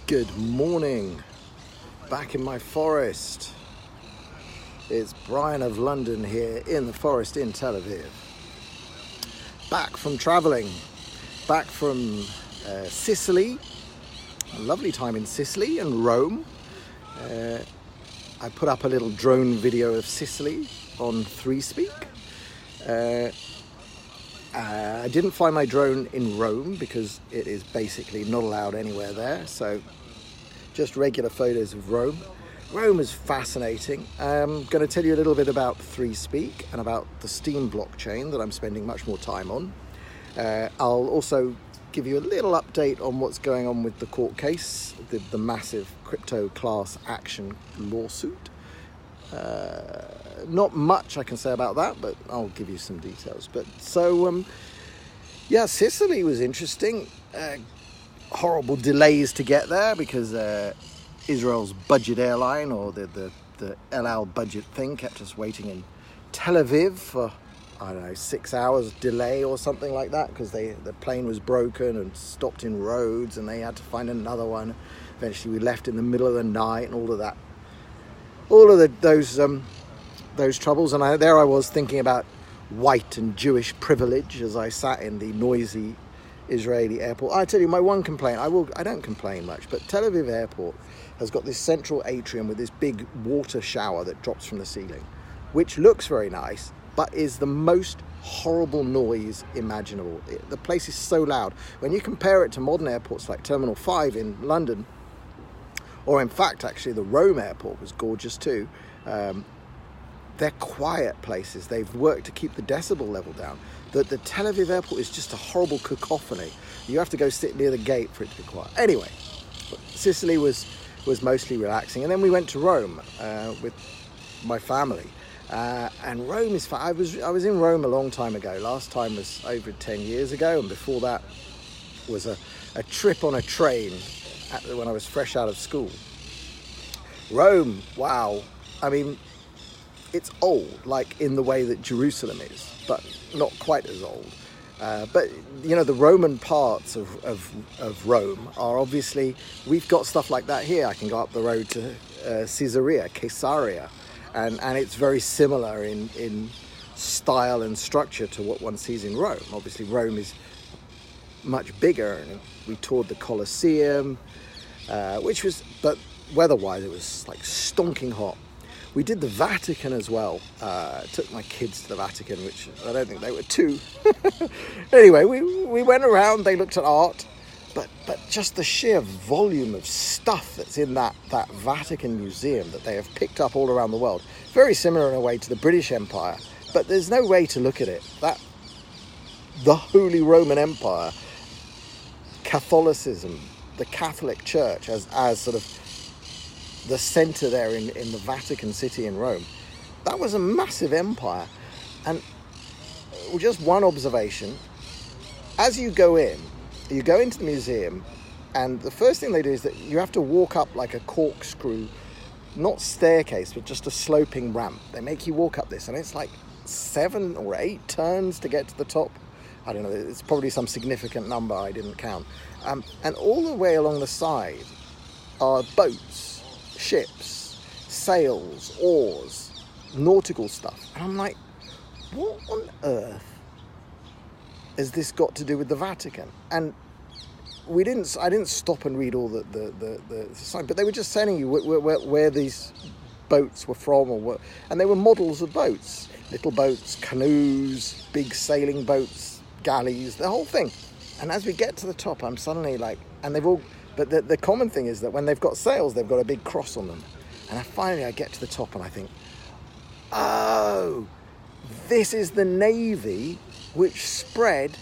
Good morning, back in my forest. It's Brian of London here in the forest in Tel Aviv. Back from travelling, back from Sicily, a lovely time in Sicily and Rome. I put up a little drone video of Sicily on 3speak. I didn't fly my drone in Rome because it is basically not allowed anywhere there, so just regular photos of Rome. Rome is fascinating. I'm going to tell you a little bit about 3speak and about the Steem blockchain that I'm spending much more time on. I'll also give you a little update on what's going on with the court case, the massive CryptoClassAction lawsuit. Not much I can say about that, but I'll give you some details. But so, Sicily was interesting. Horrible delays to get there because Israel's budget airline, or the El Al budget thing, kept us waiting in Tel Aviv for, 6 hours delay or something like that, because the plane was broken and stopped in Rhodes and they had to find another one. Eventually we left in the middle of the night and all of that. Those troubles, and there I was thinking about white and Jewish privilege as I sat in the noisy Israeli airport. I tell you, my one complaint, I don't complain much, but Tel Aviv airport has got this central atrium with this big water shower that drops from the ceiling, which looks very nice, but is the most horrible noise imaginable. The place is so loud. When you compare it to modern airports like Terminal 5 in London, or in fact, actually, the Rome airport was gorgeous too. They're quiet places. They've worked to keep the decibel level down. The Tel Aviv airport is just a horrible cacophony. You have to go sit near the gate for it to be quiet. Anyway, Sicily was mostly relaxing. And then we went to Rome with my family. And Rome is fun. I was in Rome a long time ago. Last time was over 10 years ago. And before that was a trip on a train when I was fresh out of school. Rome, wow. I mean, it's old, like in the way that Jerusalem is, but not quite as old. But, the Roman parts of Rome are obviously, we've got stuff like that here. I can go up the road to Caesarea, and it's very similar in style and structure to what one sees in Rome. Obviously, Rome is much bigger, and we toured the Colosseum, but weather-wise, it was like stonking hot. We did the Vatican as well. Took my kids to the Vatican, which I don't think they were too. Anyway, we went around, they looked at art, but just the sheer volume of stuff that's in that Vatican museum that they have picked up all around the world. Very similar in a way to the British Empire, but there's no way to look at it. The Holy Roman Empire, Catholicism, the Catholic Church as sort of the centre there in the Vatican City in Rome. That was a massive empire. And just one observation, as you go into the museum, and the first thing they do is that you have to walk up like a corkscrew, not staircase, but just a sloping ramp. They make you walk up this, and it's like 7 or 8 turns to get to the top. I don't know, it's probably some significant number I didn't count. And all the way along the side are boats, ships, sails, oars, nautical stuff. And I'm like, what on earth has this got to do with the Vatican? And I didn't stop and read all the sign, but they were just telling you where these boats were from, and they were models of boats, little boats, canoes, big sailing boats, galleys, the whole thing. And as we get to the top, I'm suddenly like, and they've all, but the common thing is that when they've got sails, they've got a big cross on them. And finally I get to the top and I think, oh, this is the Navy which spread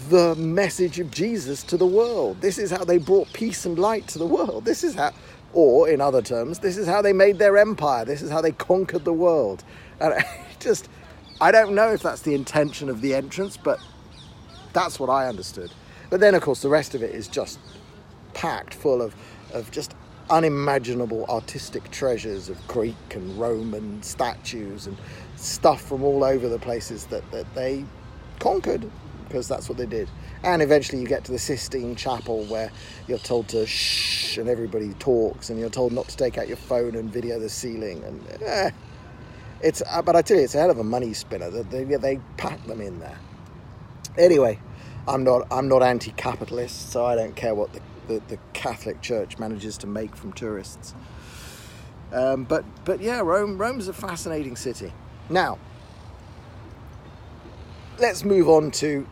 the message of Jesus to the world. This is how they brought peace and light to the world. This is how, or in other terms, this is how they made their empire. This is how they conquered the world. And I don't know if that's the intention of the entrance, but that's what I understood. But then, of course, the rest of it is just packed full of just unimaginable artistic treasures of Greek and Roman statues and stuff from all over the places that they conquered. because that's what they did. And eventually you get to the Sistine Chapel where you're told to shh and everybody talks, and you're told not to take out your phone and video the ceiling. And but I tell you, it's a hell of a money spinner. They pack them in there. Anyway, I'm not anti-capitalist, so I don't care what the Catholic Church manages to make from tourists. But yeah, Rome's a fascinating city. Now, let's move on to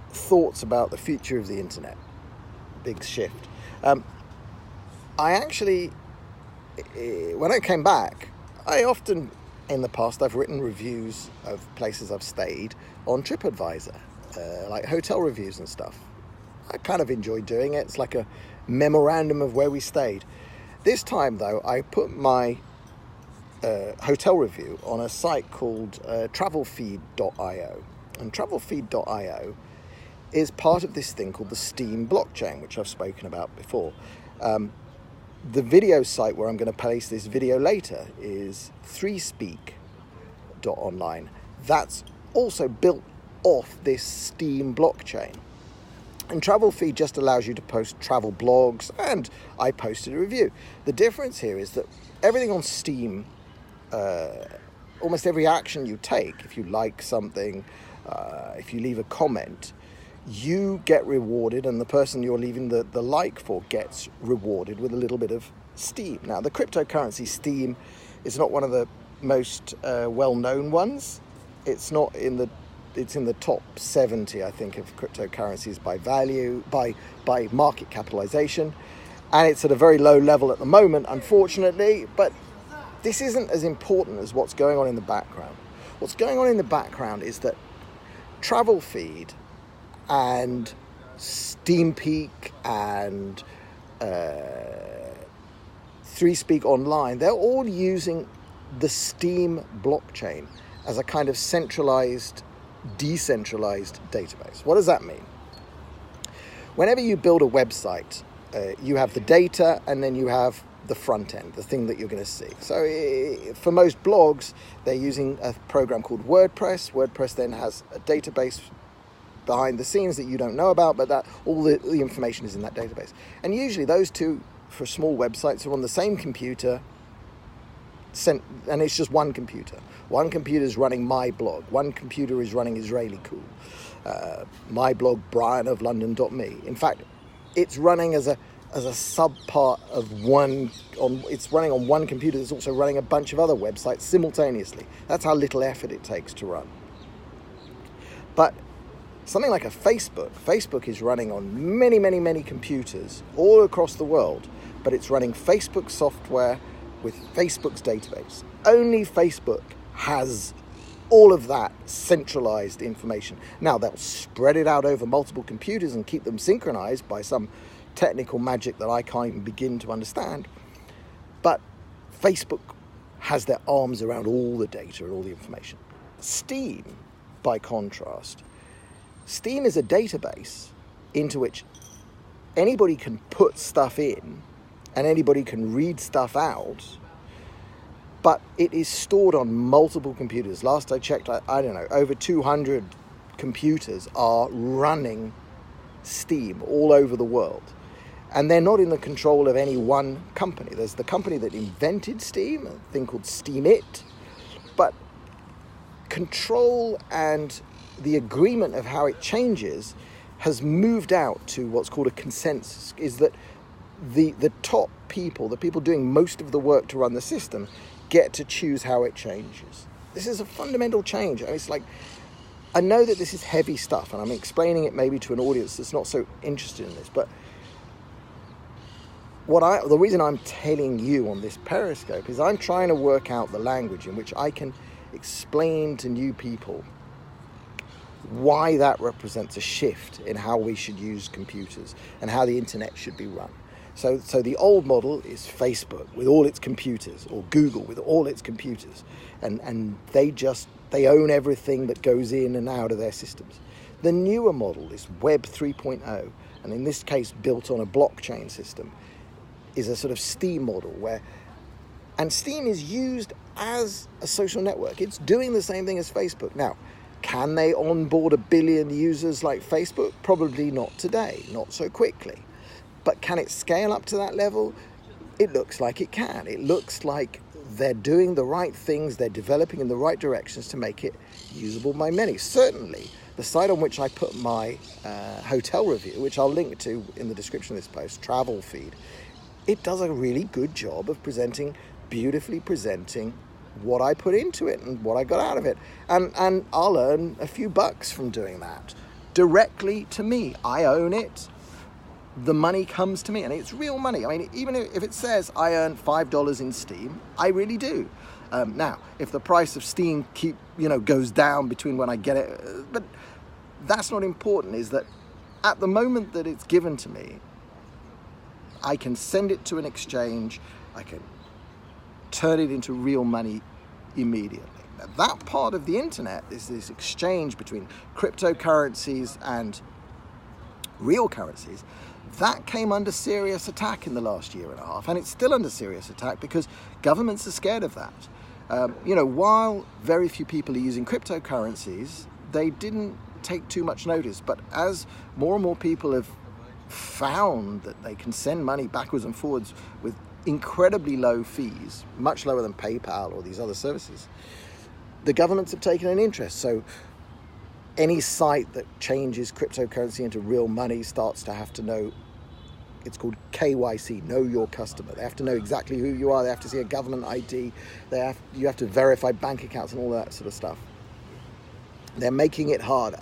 thoughts about the future of the internet. Big shift. I actually, when I came back, I often, in the past, I've written reviews of places I've stayed on TripAdvisor, like hotel reviews and stuff. I kind of enjoy doing it. It's like a memorandum of where we stayed. This time, though, I put my hotel review on a site called travelfeed.io. And travelfeed.io is part of this thing called the Steem blockchain, which I've spoken about before. The video site where I'm going to place this video later is 3speak.online. That's also built off this Steem blockchain. And TravelFeed just allows you to post travel blogs, and I posted a review. The difference here is that everything on Steem, almost every action you take, if you like something, if you leave a comment, you get rewarded, and the person you're leaving the like for gets rewarded with a little bit of Steem. Now, the cryptocurrency Steem is not one of the most well-known ones. It's in the top 70, I think, of cryptocurrencies by value, by market capitalization. And it's at a very low level at the moment, unfortunately. But this isn't as important as what's going on in the background. What's going on in the background is that TravelFeed and SteamPeak and 3speak Online, they're all using the Steem blockchain as a kind of centralized, decentralized database. What does that mean? Whenever you build a website, you have the data, and then you have the front end, the thing that you're going to see. So for most blogs, they're using a program called WordPress. WordPress then has a database behind the scenes that you don't know about, but that all the information is in that database. And usually those two, for small websites, are on the same computer, and it's just one computer. One computer is running my blog. One computer is running Israeli Cool. My blog, brianoflondon.me. In fact, it's running as a sub-part of one. It's running on one computer that's also running a bunch of other websites simultaneously. That's how little effort it takes to run. But something like a Facebook is running on many, many, many computers all across the world, but it's running Facebook software with Facebook's database. Only Facebook has all of that centralized information. Now, they'll spread it out over multiple computers and keep them synchronized by some technical magic that I can't even begin to understand. But Facebook has their arms around all the data and all the information. Steem, by contrast, Steem is a database into which anybody can put stuff in and anybody can read stuff out, but it is stored on multiple computers. Last I checked, I don't know, over 200 computers are running Steem all over the world. And they're not in the control of any one company. There's the company that invented Steem, a thing called Steemit, but control and the agreement of how it changes has moved out to what's called a consensus, is that the top people, the people doing most of the work to run the system, get to choose how it changes. This is a fundamental change. It's like, I know that this is heavy stuff, and I'm explaining it maybe to an audience that's not so interested in this, but the reason I'm telling you on this Periscope is I'm trying to work out the language in which I can explain to new people why that represents a shift in how we should use computers and how the internet should be run. So the old model is Facebook with all its computers, or Google with all its computers, and they own everything that goes in and out of their systems. The newer model is Web 3.0, and in this case built on a blockchain system, is a sort of Steem model and Steem is used as a social network. It's doing the same thing as Facebook. Now, Can they onboard 1 billion users like Facebook? Probably not today, not so quickly. But can it scale up to that level? It looks like it can. It looks like they're doing the right things, they're developing in the right directions to make it usable by many. Certainly, the site on which I put my hotel review, which I'll link to in the description of this post, Travel Feed, it does a really good job of beautifully presenting what I put into it and what I got out of it. And I'll earn a few bucks from doing that directly to me. I own it. The money comes to me, and it's real money. I mean, even if it says I earn $5 in Steem, I really do. Now, if the price of Steem goes down between when I get it, but that's not important, is that at the moment that it's given to me, I can send it to an exchange, I can turn it into real money immediately. Now, that part of the internet is this exchange between cryptocurrencies and real currencies. That came under serious attack in the last year and a half, and it's still under serious attack because governments are scared of that. While very few people are using cryptocurrencies, they didn't take too much notice. But as more and more people have found that they can send money backwards and forwards with incredibly low fees, much lower than PayPal or these other services, the governments have taken an interest. So any site that changes cryptocurrency into real money starts to have to know, it's called KYC, know your customer. They have to know exactly who you are. They have to see a government ID. You have to verify bank accounts and all that sort of stuff. They're making it harder.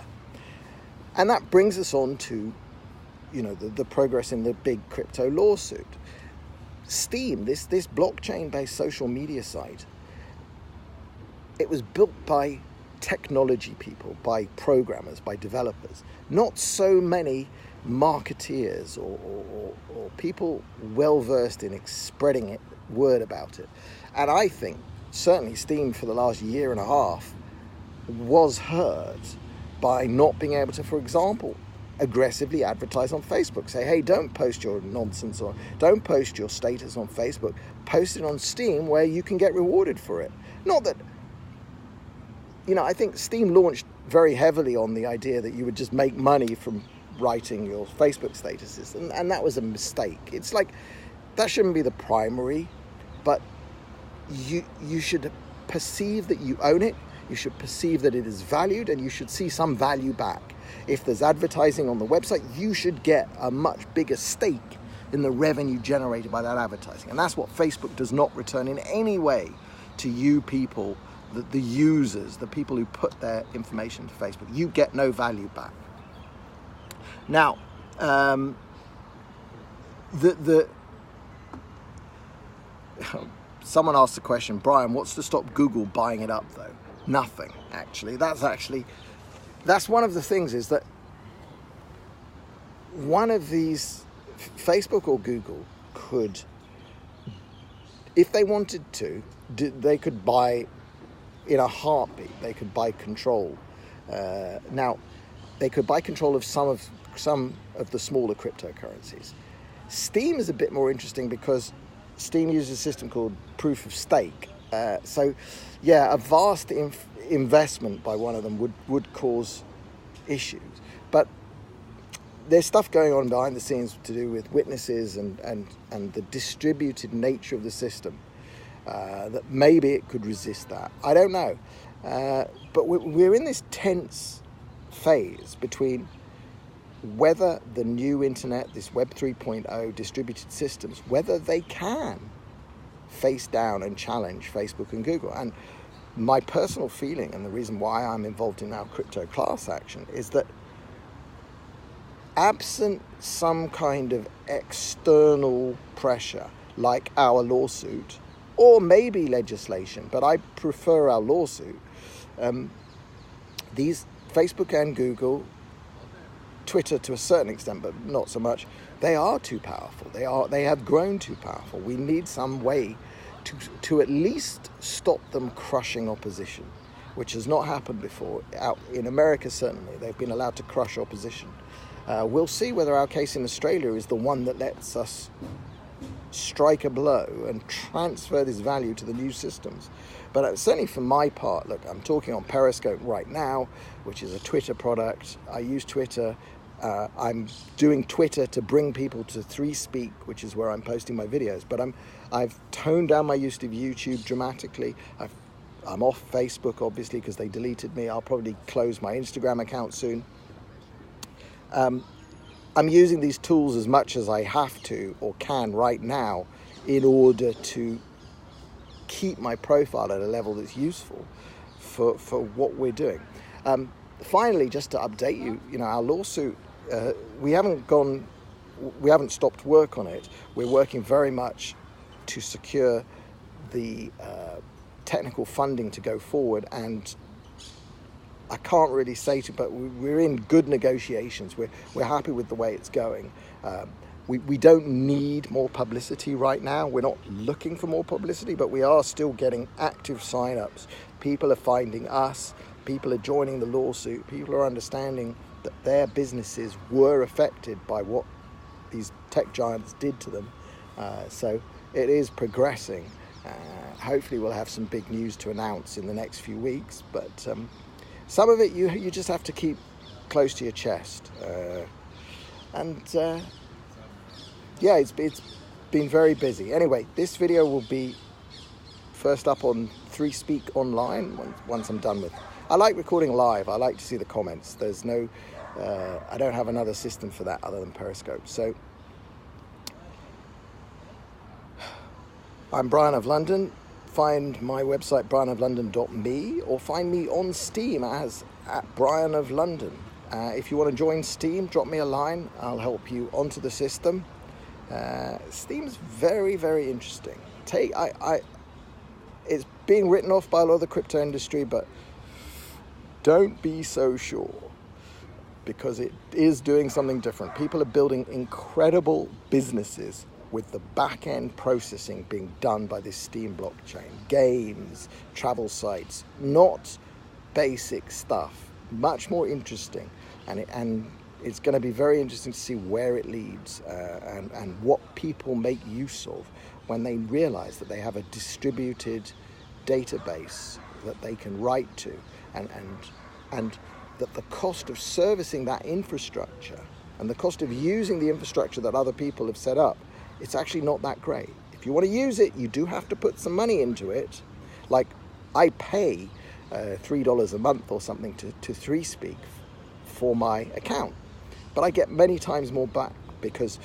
And that brings us on to, the progress in the big crypto lawsuit. Steem, this blockchain-based social media site, it was built by technology people, by programmers, by developers, not so many marketeers or people well versed in spreading word about it. And I think certainly Steem for the last year and a half was hurt by not being able to, for example, aggressively advertise on Facebook. Say, hey, don't post your nonsense or don't post your status on Facebook. Post it on Steem where you can get rewarded for it. Not that, I think Steem launched very heavily on the idea that you would just make money from writing your Facebook statuses, and that was a mistake. It's like, that shouldn't be the primary, but you should perceive that you own it, you should perceive that it is valued, and you should see some value back. If there's advertising on the website, you should get a much bigger stake in the revenue generated by that advertising. And that's what Facebook does not return in any way to you people, the users, the people who put their information to Facebook. You get no value back. Now, someone asked the question, Brian, what's to stop Google buying it up though? Nothing, actually. That's one of the things, is that one of these, Facebook or Google could, if they wanted to, they could buy in a heartbeat. They could buy control. Now, they could buy control of some of the smaller cryptocurrencies. Steem is a bit more interesting because Steem uses a system called proof of stake. So, a vast investment by one of them would cause issues. But there's stuff going on behind the scenes to do with witnesses and the distributed nature of the system that maybe it could resist that. I don't know. But we're in this tense phase between whether the new internet, this Web 3.0 distributed systems, whether they can face down and challenge Facebook and Google. And my personal feeling, and the reason why I'm involved in our crypto class action, is that absent some kind of external pressure like our lawsuit, or maybe legislation, but I prefer our lawsuit, these Facebook and Google, Twitter to a certain extent, but not so much, they are too powerful. They have grown too powerful. We need some way to at least stop them crushing opposition, which has not happened before. Out in America, certainly, they've been allowed to crush opposition. We'll see whether our case in Australia is the one that lets us strike a blow and transfer this value to the new systems. But certainly for my part, look, I'm talking on Periscope right now, which is a Twitter product. I use Twitter. I'm doing Twitter to bring people to 3speak, which is where I'm posting my videos. But I've toned down my use of YouTube dramatically. I'm off Facebook, obviously, because they deleted me. I'll probably close my Instagram account soon. I'm using these tools as much as I have to or can right now in order to keep my profile at a level that's useful for what we're doing. Finally, just to update you, our lawsuit, we haven't stopped work on it. We're working very much to secure the technical funding to go forward, and I can't really say to, but we're in good negotiations. We're happy with the way it's going. We don't need more publicity right now. We're not looking for more publicity, but we are still getting active sign-ups. People are finding us. People are joining the lawsuit. People are understanding that their businesses were affected by what these tech giants did to them. So it is progressing. Hopefully we'll have some big news to announce in the next few weeks, but some of it you just have to keep close to your chest. Yeah, it's been very busy. Anyway, this video will be first up on 3speak online once I'm done with. I like recording live. I like to see the comments. There's no, I don't have another system for that other than Periscope. So I'm Brian of London. Find my website, brianoflondon.me, or find me on Steem as @Brian of London. If you want to join Steem, drop me a line. I'll help you onto the system. Steem's very, very interesting. It's being written off by a lot of the crypto industry, but don't be so sure, because it is doing something different. People are building incredible businesses with the back-end processing being done by this Steem blockchain. Games, travel sites, not basic stuff, much more interesting. And it's going to be very interesting to see where it leads and what people make use of when they realize that they have a distributed database that they can write to, and that the cost of servicing that infrastructure and the cost of using the infrastructure that other people have set up, it's actually not that great. If you want to use it, you do have to put some money into it. Like, I pay $3 a month or something to 3speak for my account, but I get many times more back because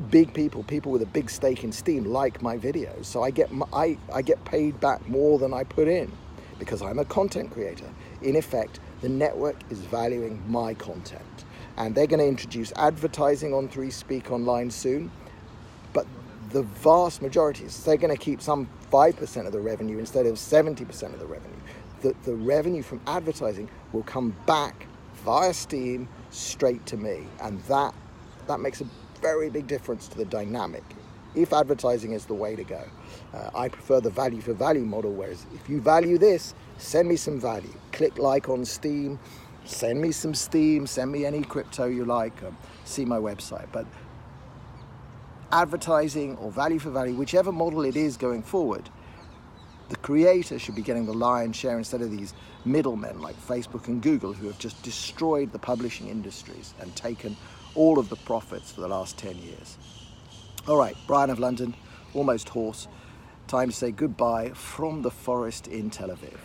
big people with a big stake in Steem like my videos, so I get paid back more than I put in because I'm a content creator. In effect, the network is valuing my content, and they're going to introduce advertising on 3speak online soon. But the vast majority is they're going to keep some 5% of the revenue instead of 70% of the revenue. The revenue from advertising will come back via Steem straight to me, and that makes a very big difference to the dynamic. If advertising is the way to go, I prefer the value for value model, whereas if you value this, send me some value. Click like on Steem, send me some Steem, send me any crypto you like, see my website. But advertising or value for value, whichever model it is going forward, the creator should be getting the lion's share instead of these middlemen like Facebook and Google, who have just destroyed the publishing industries and taken all of the profits for the last 10 years. All right, Brian of London, almost hoarse. Time to say goodbye from the forest in Tel Aviv.